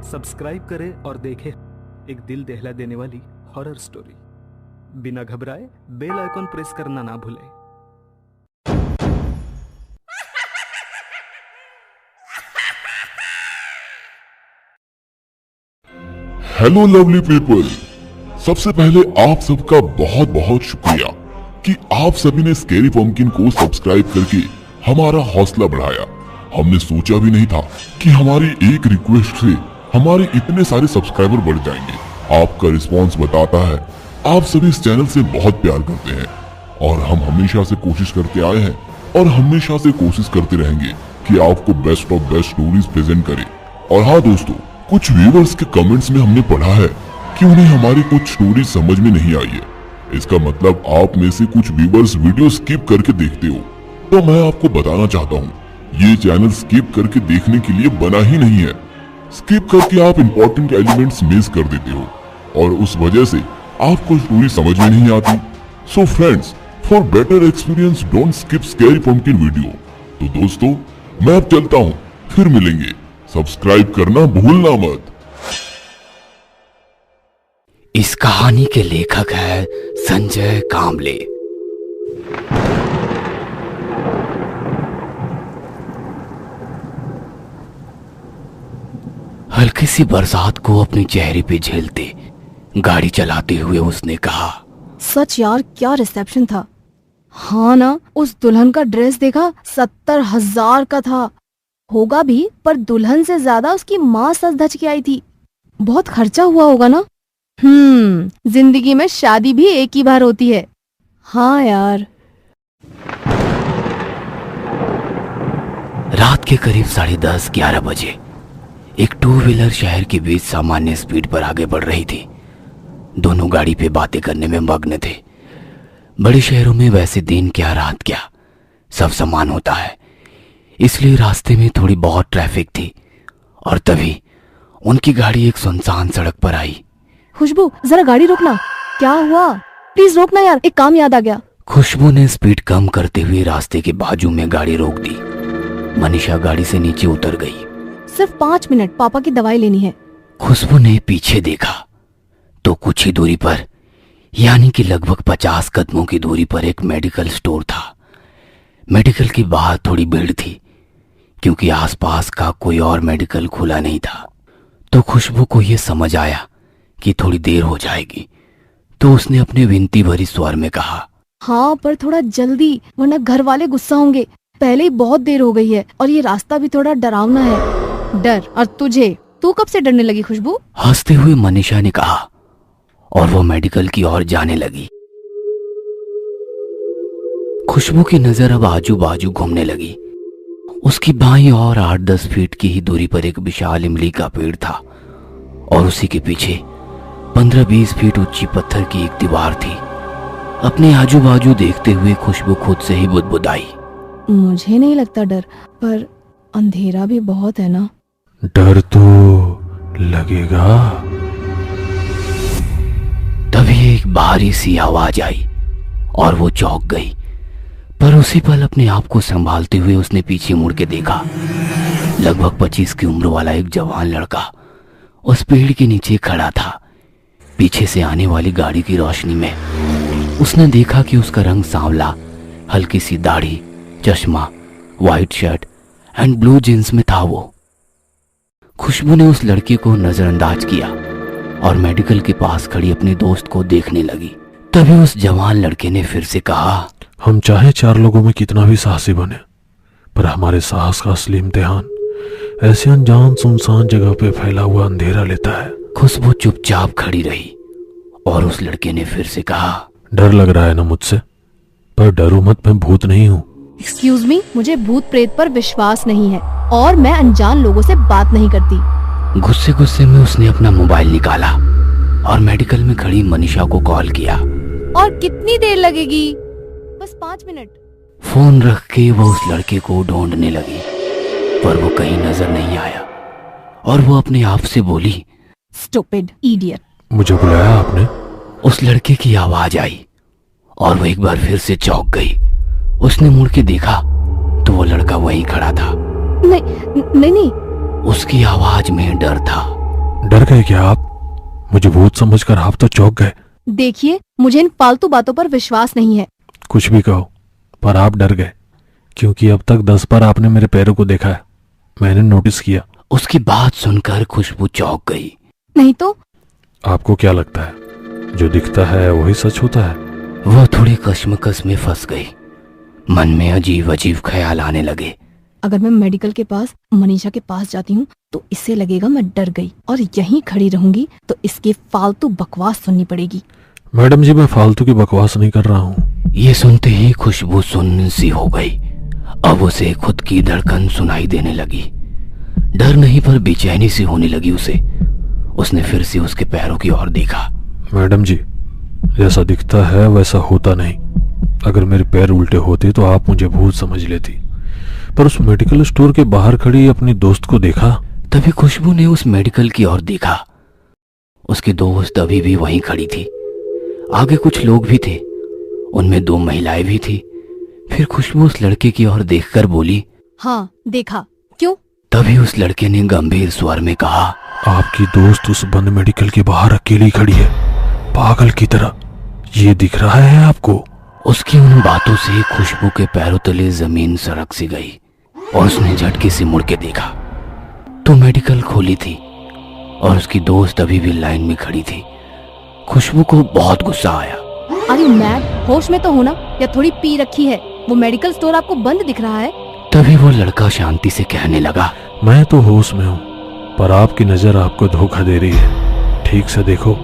Subscribe करें और देखें एक दिल दहला देने वाली हॉरर स्टोरी। बिना घबराए बेल आइकॉन प्रेस करना ना भूलें। हेलो लवली पीपल, सबसे पहले आप सबका बहुत बहुत शुक्रिया कि आप सभी ने स्कैरी पम्पकिन को सब्सक्राइब करके हमारा हौसला बढ़ाया। हमने सोचा भी नहीं था कि हमारी एक रिक्वेस्ट से हमारे इतने सारे सब्सक्राइबर बढ़ जाएंगे। आपका रिस्पांस बताता है आप सभी इस चैनल से बहुत प्यार करते हैं और हम हमेशा से कोशिश करते आए हैं और हमेशा से कोशिश करते रहेंगे कि आपको best of best stories present करें। और हाँ दोस्तों, कुछ व्यूअर्स के कमेंट्स में हमने पढ़ा है कि उन्हें हमारी कुछ स्टोरी समझ में नहीं आई है। इसका मतलब आप में से कुछ व्यूअर्स वीडियो स्किप करके देखते हो। तो मैं आपको बताना चाहता हूँ, ये चैनल स्किप करके देखने के लिए बना ही नहीं है। स्किप करके आप इम्पोर्टेंट एलिमेंट्स मिस कर देते हो और उस वजह से आपको स्टोरी समझ में नहीं आती। So friends, for better experience don't skip scary pumpkin video. तो दोस्तों, मैं अब चलता हूँ, फिर मिलेंगे। सब्सक्राइब करना भूलना मत। इस कहानी के लेखक है संजय कांबले। हल्की सी बरसात को अपने चेहरे पे झेलते गाड़ी चलाते हुए उसने कहा, सच यार, क्या रिसेप्शन था। हाँ ना, उस दुल्हन का ड्रेस देखा, 70,000 का था। होगा भी, पर दुल्हन से ज्यादा उसकी माँ सज धज के आई थी। बहुत खर्चा हुआ होगा ना। जिंदगी में शादी भी एक ही बार होती है। हाँ यार। रात के करीब 10:30-11 बजे एक टू व्हीलर शहर के बीच सामान्य स्पीड पर आगे बढ़ रही थी। दोनों गाड़ी पे बातें करने में मग्न थे। बड़े शहरों में वैसे दिन क्या रात क्या सब समान होता है, इसलिए रास्ते में थोड़ी बहुत ट्रैफिक थी। और तभी उनकी गाड़ी एक सुनसान सड़क पर आई। खुशबू, जरा गाड़ी रोकना। क्या हुआ? प्लीज रोकना यार, एक काम याद आ गया। खुशबू ने स्पीड कम करते हुए रास्ते के बाजू में गाड़ी रोक दी। मनीषा गाड़ी से नीचे उतर गई। सिर्फ 5 मिनट, पापा की दवाई लेनी है। खुशबू ने पीछे देखा तो कुछ ही दूरी पर, यानी कि लगभग 50 कदमों की दूरी पर एक मेडिकल स्टोर था। मेडिकल के बाहर थोड़ी भीड़ थी क्योंकि आसपास का कोई और मेडिकल खुला नहीं था। तो खुशबू को यह समझ आया कि थोड़ी देर हो जाएगी, तो उसने अपने विनती भरी स्वर में कहा, हाँ पर थोड़ा जल्दी, वरना घर वाले गुस्सा होंगे। पहले ही बहुत देर हो गई है और ये रास्ता भी थोड़ा डरावना है। डर? और तुझे? तू कब से डरने लगी खुशबू? हंसते हुए मनीषा ने कहा और वो मेडिकल की ओर जाने लगी। खुशबू की नजर अब आजू बाजू घूमने लगी। उसकी बाईं ओर 8-10 फीट की ही दूरी पर एक विशाल इमली का पेड़ था और उसी के पीछे 15-20 फीट ऊंची पत्थर की एक दीवार थी। अपने आजू बाजू देखते हुए खुशबू खुद से ही बुदबुदाई, मुझे नहीं लगता डर, पर अंधेरा भी बहुत है ना। डर तो लगेगा। तभी एक भारी सी आवाज आई और वो चौंक गई, पर उसी पल अपने आप को संभालते हुए उसने पीछे मुड़ के देखा। लगभग 25 की उम्र वाला एक जवान लड़का उस पेड़ के नीचे खड़ा था। पीछे से आने वाली गाड़ी की रोशनी में उसने देखा कि उसका रंग सांवला, हल्की सी दाढ़ी, चश्मा, white shirt and blue jeans में था वो। खुशबू ने उस लड़के को नजरअंदाज किया और मेडिकल के पास खड़ी अपने दोस्त को देखने लगी। तभी उस जवान लड़के ने फिर से कहा, हम चाहे 4 लोगों में कितना भी साहसी बने, पर हमारे साहस का असली इम्तिहान ऐसे अनजान सुनसान जगह पे फैला हुआ अंधेरा लेता है। खुशबू चुपचाप खड़ी रही और उस लड़के ने फिर से कहा, डर लग रहा है ना मुझसे, पर डरो मत, मैं भूत नहीं हूँ। एक्सक्यूज मी, मुझे भूत प्रेत पर विश्वास नहीं है और मैं अनजान लोगों से बात नहीं करती। गुस्से गुस्से में उसने अपना मोबाइल निकाला और मेडिकल में खड़ी मनीषा को कॉल किया। और कितनी देर लगेगी? बस 5 मिनट। फोन रख के वो उस लड़के को ढूंढने लगी, पर वो कहीं नजर नहीं आया और वो अपने आप से बोली, स्टूपिड इडियट। मुझे बुलाया आपने? उस लड़के की आवाज आई और वो एक बार फिर से चौंक गई। उसने मुड़ के देखा तो वो लड़का वहीं खड़ा था। नहीं नहीं नहीं। उसकी आवाज में डर था डर गए क्या आप? मुझे भूत समझकर आप तो चौंक गए। देखिए, मुझे इन फालतू बातों पर विश्वास नहीं है। कुछ भी कहो, पर आप डर गए, क्योंकि अब तक 10 बार आपने मेरे पैरों को देखा है। मैंने नोटिस किया। उसकी बात सुनकर खुशबू चौंक गई। नहीं तो? आपको क्या लगता है जो दिखता है वही सच होता है? वो थोड़ी कश्मकश में फंस गई। मन में अजीब अजीब ख्याल आने लगे। अगर मैं मेडिकल के पास मनीषा के पास जाती हूँ तो इससे लगेगा मैं डर गई, और यहीं खड़ी रहूंगी तो इसकी फालतू बकवास सुननी पड़ेगी। मैडम जी, मैं फालतू की बकवास नहीं कर रहा हूँ। ये सुनते ही खुशबू सुन्न सी हो गई। अब उसे खुद की धड़कन सुनाई देने लगी। डर नहीं पर बेचैनी सी होने लगी उसे। उसने फिर से उसके पैरों की ओर देखा। मैडम जी, जैसा दिखता है वैसा होता नहीं। अगर मेरे पैर उल्टे होते तो आप मुझे भूत समझ लेती, पर उस मेडिकल स्टोर के बाहर खड़ी अपनी दोस्त को देखा। तभी खुशबू ने उस मेडिकल की ओर देखा। उसकी दोस्त अभी भी वहीं खड़ी थी। आगे कुछ लोग भी थे, उनमें 2 महिलाएं भी थी। फिर खुशबू उस लड़के की ओर देखकर बोली, हाँ देखा। क्यों? तभी उस लड़के ने गंभीर स्वर में कहा, आपकी दोस्त उस बंद मेडिकल के बाहर अकेली खड़ी है, पागल की तरह। ये दिख रहा है आपको? उसकी उन बातों से खुशबू के पैरों तले जमीन सरक सी गई और उसने झटके से मुड़ के देखा तो मेडिकल खोली थी और उसकी दोस्त अभी भी लाइन में खड़ी थी। खुशबू को बहुत गुस्सा आया। अरे मैड, होश में तो होना, या थोड़ी पी रखी है? वो मेडिकल स्टोर आपको बंद दिख रहा है? तभी वो लड़का शांति से कहने लगा, मैं तो होश में हूँ, पर आपकी नजर आपको धोखा दे रही है। ठीक से देखो।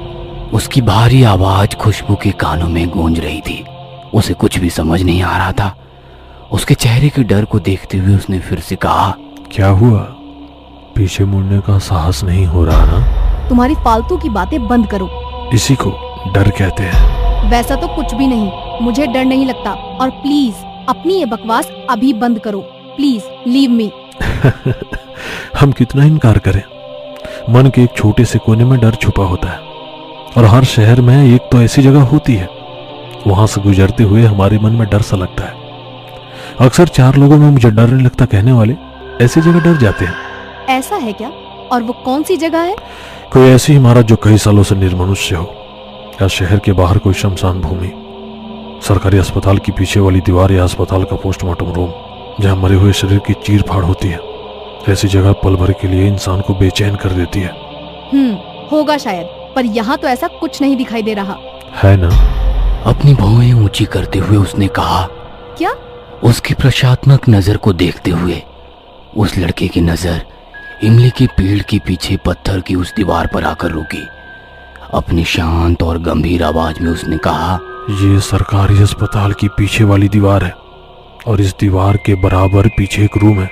उसकी भारी आवाज खुशबू के कानों में गूंज रही थी। उसे कुछ भी समझ नहीं आ रहा था। उसके चेहरे के डर को देखते हुए उसने फिर से कहा, क्या हुआ? पीछे मुड़ने का साहस नहीं हो रहा ना? तुम्हारी फालतू की बातें बंद करो। इसी को डर कहते हैं। वैसा तो कुछ भी नहीं, मुझे डर नहीं लगता। और प्लीज अपनी ये बकवास अभी बंद करो। Please leave me. हम कितना इनकार करें, मन के एक छोटे से कोने में डर छुपा होता है, और हर शहर में एक तो ऐसी जगह होती है। वहां से गुजरते हुए हमारे मन में डर सा लगता है। अक्सर 4 लोगों में मुझे डर नहीं लगता कहने वाले ऐसी जगह डर जाते हैं। ऐसा है क्या? और वो कौन सी जगह है? कोई ऐसी इमारत जो कई सालों से निर्मनुष्य हो, या शहर के बाहर कोई शमशान भूमि, सरकारी अस्पताल की पीछे वाली दीवार, या अस्पताल का पोस्टमार्टम रूम जहां मरे हुए शरीर की चीर फाड़ होती है। ऐसी जगह पल भर के लिए इंसान को बेचैन कर देती है। होगा शायद, पर यहाँ तो ऐसा कुछ नहीं दिखाई दे रहा है ना? अपनी भौहें ऊंची करते हुए उसने कहा। क्या? उसकी प्रशात्मक नजर को देखते हुए उस लड़के की नजर इमली के पेड़ के पीछे पत्थर की उस दीवार पर आकर रुकी। अपनी शांत और गंभीर आवाज में उसने कहा, ये सरकारी अस्पताल की पीछे वाली दीवार है, और इस दीवार के बराबर पीछे एक रूम है,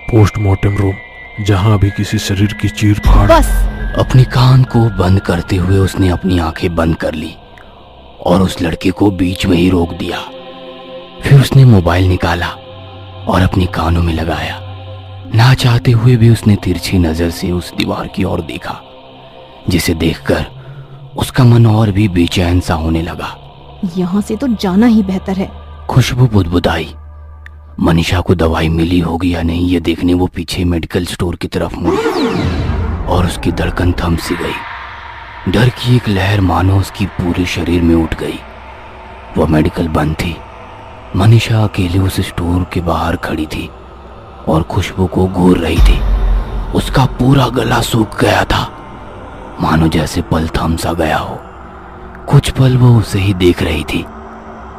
पोस्टमार्टम रूम, जहां भी किसी शरीर की चीर फाड़। बस। अपनी कान को बंद करते हुए उसने अपनी आंखें बंद कर ली और उस लड़के को बीच में ही रोक दिया। फिर उसने मोबाइल निकाला और अपनी कानों में लगाया। ना चाहते हुए भी उसने तिरछी नजर से उस दीवार की ओर देखा, जिसे देखकर उसका मन और भी बेचैन सा होने लगा। यहाँ से तो जाना ही बेहतर है। खुशबू बुदबुदाई। मनीषा को दवाई मिली होगी या नहीं ये देखने वो पीछे मेडिकल स्टोर की तरफ मुड़ी और उसकी धड़कन थम सी गई। डर की एक लहर मानो उसकी पूरे शरीर में उठ गई। वह मेडिकल बंद थी। मनीषा अकेले उस स्टोर के बाहर खड़ी थी और खुशबू को घूर रही थी। उसका पूरा गला सूख गया था, मानो जैसे पल थम सा गया हो। कुछ पल वो उसे ही देख रही थी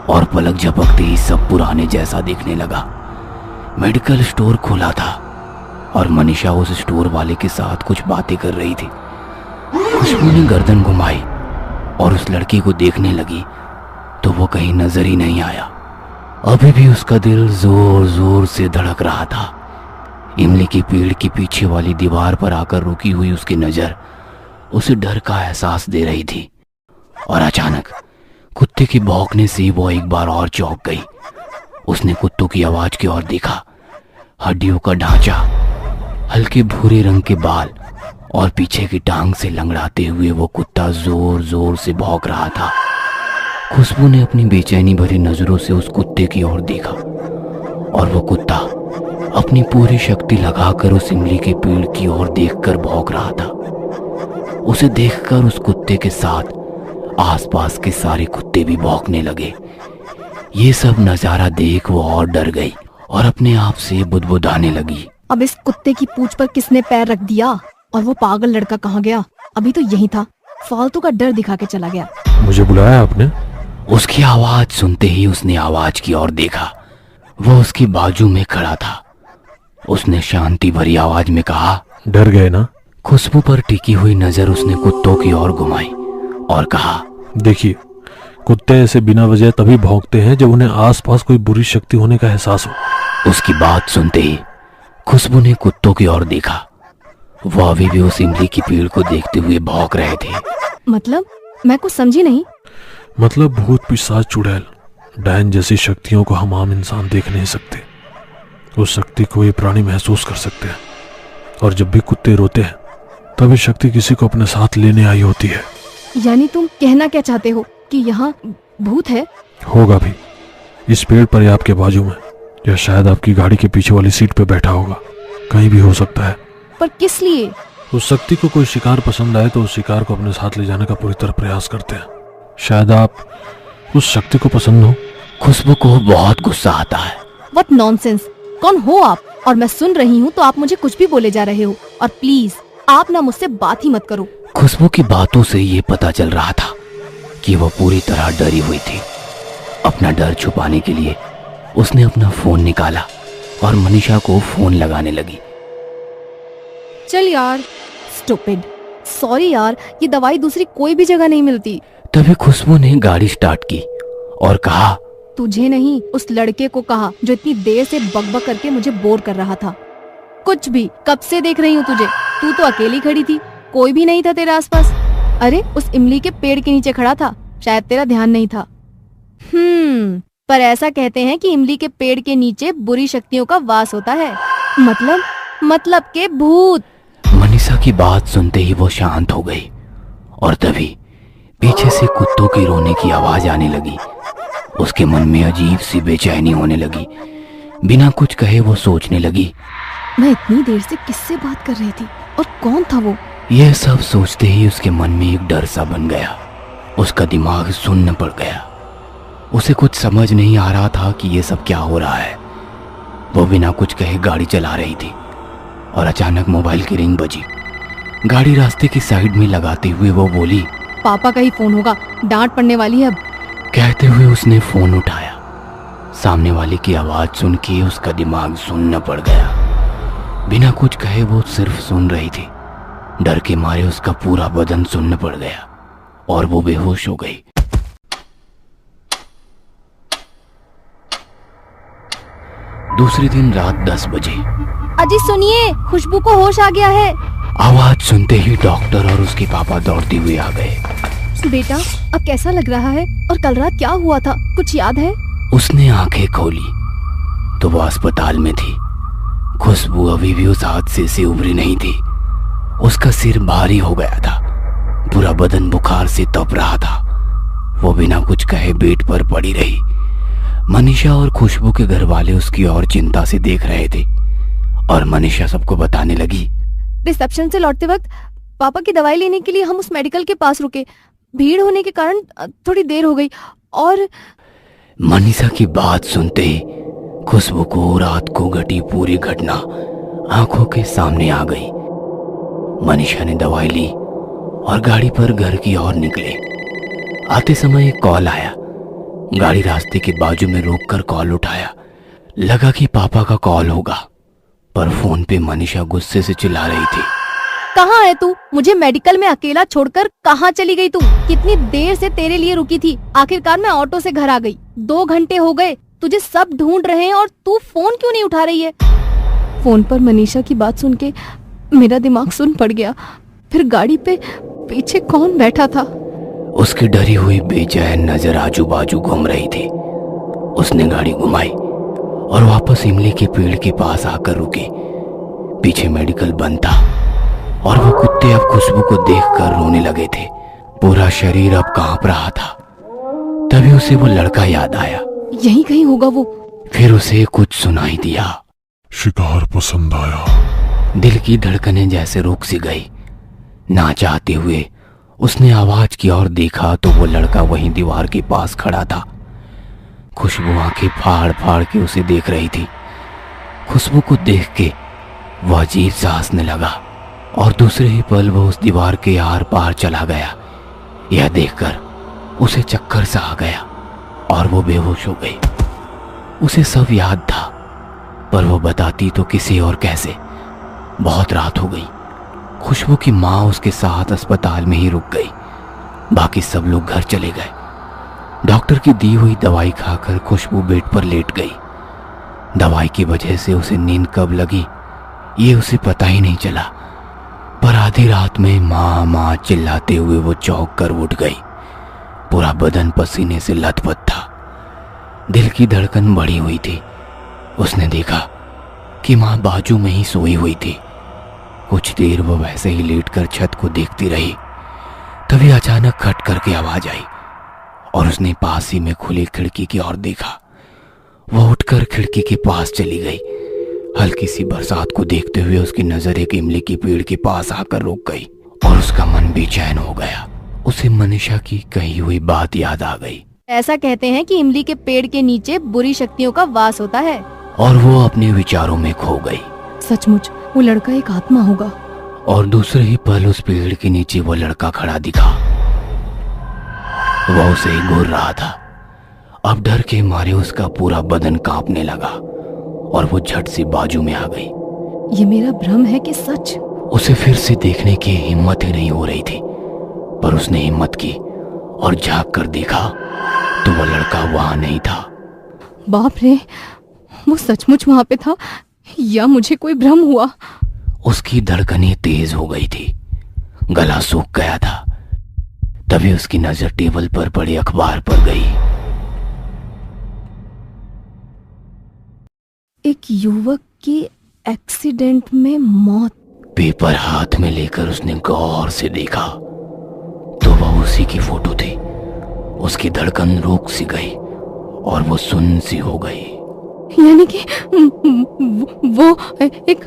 और पलक झपकते ही सब पुराने जैसा दिखने लगा। मेडिकल स्टोर खुला था और मनीषा उस स्टोर वाले के साथ कुछ बातें कर रही थी। खुशबू ने गर्दन घुमाई और उस लड़के को देखने लगी तो वो कहीं नजर ही नहीं आया। अभी भी उसका दिल जोर जोर से धड़क रहा था। इमली के पेड़ के पीछे वाली दीवार पर आकर रुकी हुई उसकी नजर उसे डर का एहसास दे रही थी। और अचानक कुत्ते के भौंकने से वो एक बार और चौंक गई। उसने कुत्तों की आवाज की ओर देखा। हड्डियों का ढांचा, हल्के भूरे रंग के बाल और पीछे की टांग से लंगड़ाते हुए वो कुत्ता जोर जोर से भौंक रहा था। खुशबू ने अपनी बेचैनी भरी नजरों से उस कुत्ते की ओर देखा और वो कुत्ता अपनी पूरी शक्ति लगाकर उस इमली के पेड़ की ओर देखकर भौंक रहा था। उसे देखकर उस कुत्ते के साथ आसपास के सारे कुत्ते भी भौंकने लगे। ये सब नजारा देख वो और डर गई और अपने आप से बुदबुदाने लगी। अब इस कुत्ते की पूंछ पर किसने पैर रख दिया? और वो पागल लड़का कहाँ गया? अभी तो यही था, फालतू का डर दिखा के चला गया। मुझे बुलाया आपने? उसकी आवाज सुनते ही उसने आवाज की ओर देखा। वो उसकी बाजू में खड़ा था। उसने शांति भरी आवाज में कहा, डर गए ना? खुशबू पर टिकी हुई नजर उसने कुत्तों की ओर घुमाई और कहा, देखिए, कुत्ते ऐसे बिना वजह तभी भौंकते हैं जब उन्हें आसपास कोई बुरी शक्ति होने का एहसास हो। उसकी बात सुनते ही खुशबू ने कुत्तों की ओर देखा। वो अभी भी उस इमली की पेड़ को देखते हुए भौंक रहे थे। मतलब मैं कुछ समझी नहीं। मतलब भूत, पिशाच, चुड़ैल, डायन जैसी शक्तियों को हम आम इंसान देख नहीं सकते। उस शक्ति को ये प्राणी महसूस कर सकते हैं। और जब भी कुत्ते रोते हैं तभी शक्ति किसी को अपने साथ लेने आई होती है। यानी तुम कहना क्या चाहते हो कि यहाँ भूत है? होगा भी। इस पेड़ पर या आपके बाजू में, या शायद आपकी गाड़ी के पीछे वाली सीट पे बैठा होगा। कहीं भी हो सकता है। पर किस लिए? उस शक्ति को कोई शिकार पसंद आए तो उस शिकार को अपने साथ ले जाने का पूरी तरह प्रयास करते हैं। शायद आप उस शक्ति को पसंद हो। खुशबू को बहुत गुस्सा आता है। What nonsense! कौन हो आप? और मैं सुन रही हूँ तो आप मुझे कुछ भी बोले जा रहे हो। और प्लीज आप ना मुझसे बात ही मत करो। खुशबू की बातों से ये पता चल रहा था कि वो पूरी तरह डरी हुई थी। अपना डर छुपाने के लिए उसने अपना फोन निकाला और मनीषा को फोन लगाने लगी। चल यार, स्टूपिड। सॉरी यार, ये दवाई दूसरी कोई भी जगह नहीं मिलती। तभी खुशबू ने गाड़ी स्टार्ट की और कहा, तुझे नहीं, उस लड़के को कहा जो इतनी देर से बकबक करके मुझे बोर कर रहा था। कुछ भी, कब से देख रही हूँ तुझे। तू तो अकेली खड़ी थी, कोई भी नहीं था तेरे आसपास। अरे उस इमली के पेड़ के नीचे खड़ा था, शायद तेरा ध्यान नहीं था। पर ऐसा कहते हैं कि इमली के पेड़ के नीचे बुरी शक्तियों का वास होता है। मतलब के भूत। मनीषा की बात सुनते ही वो शांत हो गई और तभी पीछे से कुत्तों की रोने की आवाज आने लगी। उसके मन में अजीब सी बेचैनी होने लगी। बिना कुछ कहे वो सोचने लगी, मैं इतनी देर से किससे बात कर रही थी और कौन था वो? यह सब सोचते ही उसके मन में एक डर सा बन गया। उसका दिमाग सुन्न पड़ गया। उसे कुछ समझ नहीं आ रहा था कि ये सब क्या हो रहा है। वो बिना कुछ कहे गाड़ी चला रही थी और अचानक मोबाइल की रिंग बजी। गाड़ी रास्ते की साइड में लगाते हुए वो बोली, पापा का ही फोन होगा, डांट पड़ने वाली है अब। कहते हुए उसने फोन उठाया। सामने वाले की आवाज सुन के उसका दिमाग सुन्न पड़ गया। बिना कुछ कहे वो सिर्फ सुन रही थी। डर के मारे उसका पूरा बदन सुन्न पड़ गया और वो बेहोश हो गई। दूसरे दिन रात 10 बजे। अजी सुनिए, खुशबू को होश आ गया है। आवाज सुनते ही डॉक्टर और उसके पापा दौड़ते हुए आ गए। बेटा अब कैसा लग रहा है? और कल रात क्या हुआ था, कुछ याद है? उसने आंखें खोली तो वो अस्पताल में थी। खुशबू अभी भी उस हादसे से उभरी नहीं थी। उसका सिर भारी हो गया था, पूरा बदन बुखार से तप रहा था। वो बिना कुछ कहे बेड पर पड़ी रही। मनीषा और खुशबू के घर वाले उसकी और चिंता से देख रहे थे और मनीषा सबको बताने लगी, रिसेप्शन से लौटते वक्त पापा की दवाई लेने के लिए हम उस मेडिकल के पास रुके। भीड़ होने के कारण थोड़ी देर हो गई। और मनीषा की बात सुनते ही खुशबू को रात को घटी पूरी घटना आंखों के सामने आ गई। मनीषा ने दवाई ली और गाड़ी पर घर की ओर निकले। आते समय एक कॉल आया। गाड़ी रास्ते के बाजू में रोककर कॉल उठाया। लगा कि पापा का कॉल होगा, पर फोन पे मनीषा गुस्से से चिल्ला रही थी, कहाँ है तू? मुझे मेडिकल में अकेला छोड़कर कहाँ चली गई तू? कितनी देर से तेरे लिए रुकी थी। आखिरकार मैं ऑटो से घर आ गई। 2 घंटे हो गए, तुझे सब ढूंढ रहे हैं और तू फोन क्यों नहीं उठा रही है? फोन पर मनीषा की बात सुन के मेरा दिमाग सुन पड़ गया। फिर गाड़ी पे पीछे कौन बैठा था? उसकी डरी हुई बेचैन नजर आजू बाजू घूम रही थी। उसने गाड़ी घुमाई और वापस इमली के पेड़ के पास आकर रुकी। पीछे मेडिकल बंद था और वो कुत्ते अब खुशबू को देखकर रोने लगे थे। पूरा शरीर अब कांप रहा था। तभी उसे वो लड़का याद आया। यही कहीं होगा वो। फिर उसे कुछ सुनाई दिया। शिकार पसंद आया। दिल की धड़कनें जैसे रुक सी गई। ना चाहते हुए उसने आवाज की ओर देखा तो वो लड़का वहीं दीवार के पास खड़ा था। खुशबू आंखें फाड़ फाड़ के उसे देख रही थी। खुशबू को देख के वो अजीब सा हंसने लगा और दूसरे ही पल वो उस दीवार के आर पार चला गया। यह देखकर उसे चक्कर सा आ गया और वो बेहोश हो गई। उसे सब याद था, पर वो बताती तो किसी और कैसे। बहुत रात हो गई। खुशबू की माँ उसके साथ अस्पताल में ही रुक गई। बाकी सब लोग घर चले गए। डॉक्टर की दी हुई दवाई खाकर खुशबू बेड पर लेट गई। दवाई की वजह से उसे नींद कब लगी ये उसे पता ही नहीं चला, पर आधी रात में माँ माँ चिल्लाते हुए वो चौंक कर उठ गई। पूरा बदन पसीने से लथपथ था। दिल की धड़कन बढ़ी हुई थी। उसने देखा कि माँ बाजू में ही सोई हुई थी। कुछ देर वो वैसे ही लेटकर छत को देखती रही। तभी अचानक खट करके आवाज आई और उसने पास ही में खुली खिड़की की ओर देखा। वो उठकर खिड़की के पास चली गई। हल्की सी बरसात को देखते हुए उसकी नजर एक इमली के पेड़ के पास आकर रुक गई और उसका मन बेचैन हो गया। उसे मनीषा की कही हुई बात याद आ गई। ऐसा कहते हैं कि इमली के पेड़ के नीचे बुरी शक्तियों का वास होता है। और वो अपने विचारों में खो गई। सचमुच वो लड़का एक आत्मा होगा। और दूसरे ही पल उस पेड़ के नीचे वो लड़का खड़ा दिखा। वह उसे घूर रहा था। अब डर के मारे उसका पूरा बदन कांपने लगा और वो झट से बाजू में आ गई। ये मेरा भ्रम है कि सच? उसे फिर से देखने की हिम्मत ही नहीं हो रही थी, पर उसने हिम्मत की और झांक कर देखा तो वो लड़का वहां नहीं था। बाप रे, वो सचमुच वहां पे था या मुझे कोई भ्रम हुआ? उसकी धड़कनें तेज हो गई थी। गला सूख गया था। तभी उसकी नजर टेबल पर पड़े अखबार पर गई। एक युवक की एक्सीडेंट में मौत। पेपर हाथ में लेकर उसने गौर से देखा तो वह उसी की फोटो थी। उसकी धड़कन रुक सी गई और वो सुन्न सी हो गई। यानी कि वो एक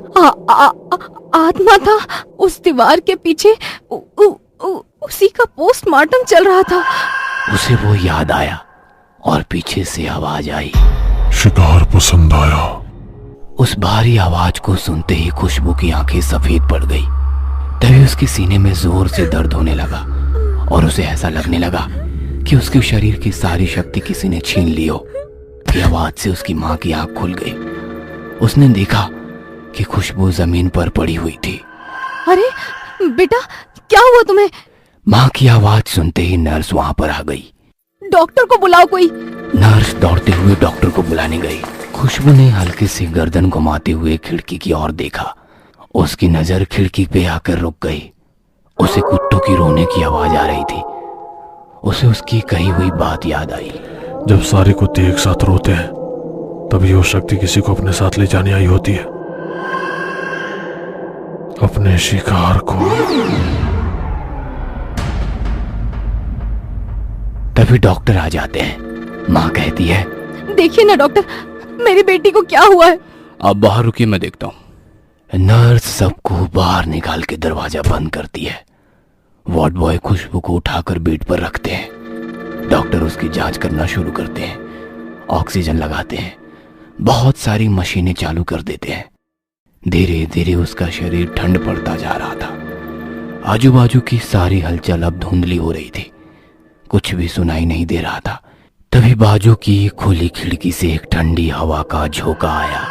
आत्मा था उस दीवार के पीछे। उसी का पोस्टमार्टम चल रहा था। उसे वो याद आया और पीछे से आवाज आई, शिकार पसंद आया। उस भारी आवाज को सुनते ही खुशबू की आंखें सफेद पड़ गई। तभी उसके सीने में जोर से दर्द होने लगा और उसे ऐसा लगने लगा कि उसके शरीर की सारी शक्ति किसी ने छीन ली हो। की आवाज से उसकी माँ की आंख खुल गई। उसने देखा कि खुशबू जमीन पर पड़ी हुई थी। अरे बेटा, क्या हुआ तुम्हें? माँ की आवाज सुनते ही नर्स वहां पर आ गई। डॉक्टर को बुलाओ कोई। नर्स दौड़ते हुए डॉक्टर को बुलाने गई। खुशबू ने हल्के से गर्दन घुमाते हुए खिड़की की ओर देखा। उसकी नजर खिड़की पे आकर रुक गई। उसे कुत्तों की रोने की आवाज आ रही थी। उसे उसकी कही हुई बात याद आई। जब सारे कुत्ते एक साथ रोते हैं तभी वो शक्ति किसी को अपने साथ ले जाने आई होती है, अपने शिकार को। तभी डॉक्टर आ जाते हैं। माँ कहती है, देखिए ना डॉक्टर, मेरी बेटी को क्या हुआ है? आप बाहर रुकिए, मैं देखता हूँ। नर्स सबको बाहर निकाल के दरवाजा बंद करती है। वार्ड बॉय खुशबू को उठाकर बेड पर रखते हैं। डॉक्टर उसकी जांच करना शुरू करते हैं। ऑक्सीजन लगाते हैं। बहुत सारी मशीनें चालू कर देते हैं। धीरे धीरे उसका शरीर ठंड पड़ता जा रहा था। आजू बाजू की सारी हलचल अब धुंधली हो रही थी। कुछ भी सुनाई नहीं दे रहा था। तभी बाजू की खुली खिड़की से एक ठंडी हवा का झोंका आया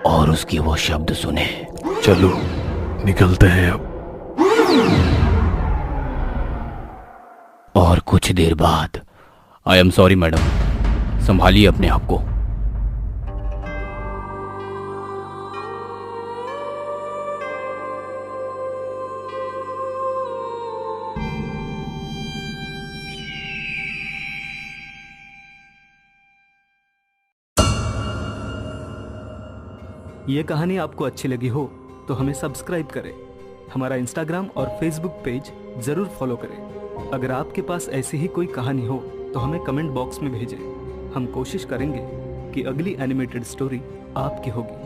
और उसके वो शब्द सुने, चलो निकलते हैं अब। और कुछ देर बाद, आई एम सॉरी मैडम, संभालिए अपने आप को। ये कहानी आपको अच्छी लगी हो तो हमें सब्सक्राइब करें। हमारा इंस्टाग्राम और फेसबुक पेज जरूर फॉलो करें। अगर आपके पास ऐसी ही कोई कहानी हो तो हमें कमेंट बॉक्स में भेजें। हम कोशिश करेंगे कि अगली एनिमेटेड स्टोरी आपकी होगी।